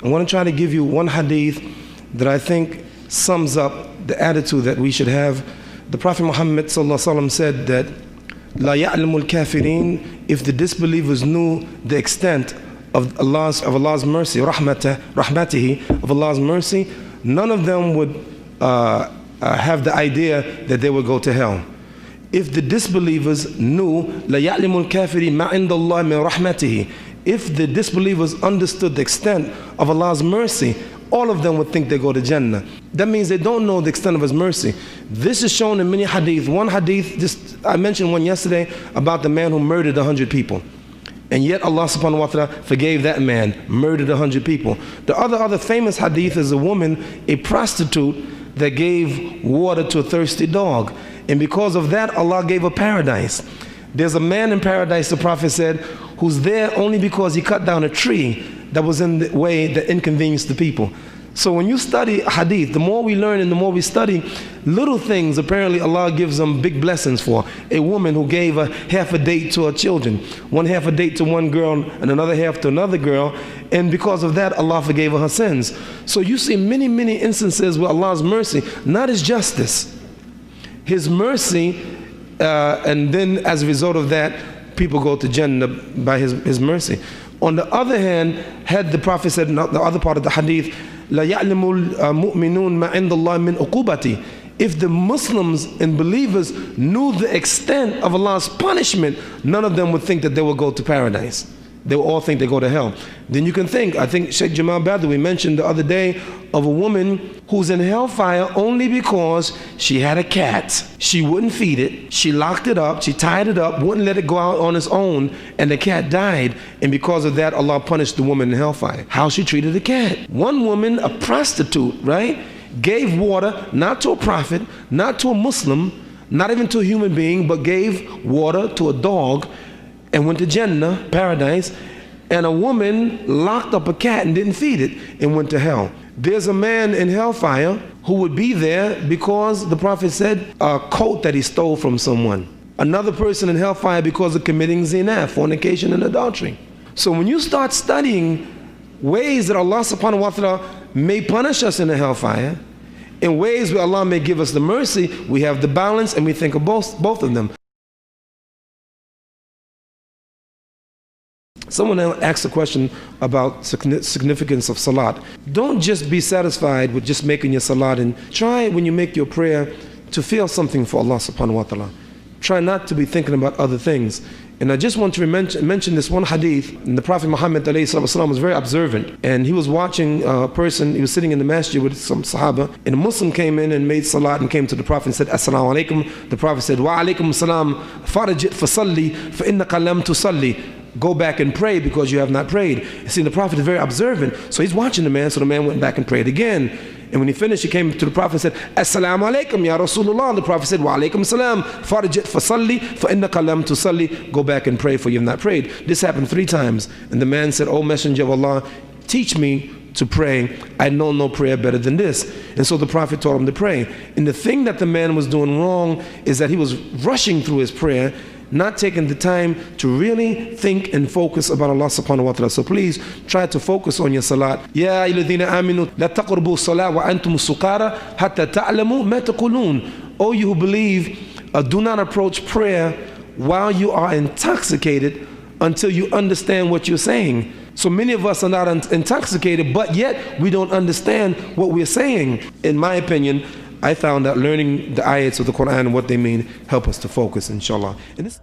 I want to try to give you one hadith that I think sums up the attitude that we should have. The Prophet Muhammad said that La ya'lamul kafirin, if the disbelievers knew the extent of Allah's mercy, rahmatihi, of Allah's mercy, none of them would have the idea that they would go to hell. If the disbelievers knew La ya'lamul kafirin ma indallah min rahmatihi, if the disbelievers understood the extent of Allah's mercy, all of them would think they go to Jannah. That means they don't know the extent of His mercy. This is shown in many hadith. One hadith, I mentioned one yesterday about the man who murdered 100 people. And yet Allah subhanahu wa ta'ala forgave that man, murdered 100 people. The other famous hadith is a woman, a prostitute, that gave water to a thirsty dog. And because of that, Allah gave her paradise. There's a man in paradise, the Prophet said, who's there only because he cut down a tree that was in the way that inconvenienced the people. So when you study hadith, the more we learn and the more we study, little things apparently Allah gives them big blessings for. A woman who gave a half a date to her children, one half a date to one girl and another half to another girl, and because of that Allah forgave her sins. So you see many instances where Allah's mercy, not His justice, His mercy, and then as a result of that, people go to Jannah by His mercy. On the other hand, had the Prophet said in the other part of the hadith, La ya'lamul mu'minun ma indallah min uqubati. If the Muslims and believers knew the extent of Allah's punishment, none of them would think that they will go to paradise. They will all think they go to hell. Then you can think, I think Sheikh Jamal Badawi mentioned the other day of a woman who's in hellfire only because she had a cat. She wouldn't feed it. She locked it up. She tied it up, wouldn't let it go out on its own, and the cat died. And because of that, Allah punished the woman in hellfire. How she treated the cat. One woman, a prostitute, right, gave water not to a prophet, not to a Muslim, not even to a human being, but gave water to a dog, and went to Jannah, paradise. And a woman locked up a cat and didn't feed it and went to hell. There's a man in hellfire who would be there because the Prophet said a coat that he stole from someone. Another person in hellfire because of committing zina, fornication and adultery. So when you start studying ways that Allah subhanahu wa ta'ala may punish us in the hellfire, in ways where Allah may give us the mercy, we have the balance and we think of both of them. Someone asked a question about significance of salat. Don't just be satisfied with just making your salat, and try when you make your prayer to feel something for Allah subhanahu wa ta'ala. Try not to be thinking about other things. And I just want to mention this one hadith. And the Prophet Muhammad ﷺ was very observant, and he was watching a person. He was sitting in the masjid with some Sahaba, and a Muslim came in and made salat and came to the Prophet and said, Assalamu alaikum. The Prophet said, Wa alaikum salam, farajit fasalli, fa innaka lam tusalli. Go back and pray because you have not prayed. You see, the Prophet is very observant, so he's watching the man. So the man went back and prayed again. And when he finished, he came to the Prophet and said, Assalamu alaikum ya Rasulullah. The Prophet said, Wa alaikum salam, farajit fasalli, fa innaka lam tusalli. Go back and pray for you have not prayed. This happened 3 times. And the man said, O Messenger of Allah, teach me to pray. I know no prayer better than this. And so the Prophet taught him to pray. And the thing that the man was doing wrong is that he was rushing through his prayer, not taking the time to really think and focus about Allah subhanahu wa ta'ala. So please try to focus on your salat. Ya ayyuhalladhina aminu la taqrabu salat wa antum sukara hatta ta'lamu ma taqulun. O you who believe, do not approach prayer while you are intoxicated until you understand what you're saying. So many of us are not intoxicated, but yet we don't understand what we're saying. In my opinion, I found that learning the ayats of the Qur'an and what they mean help us to focus, inshallah. And this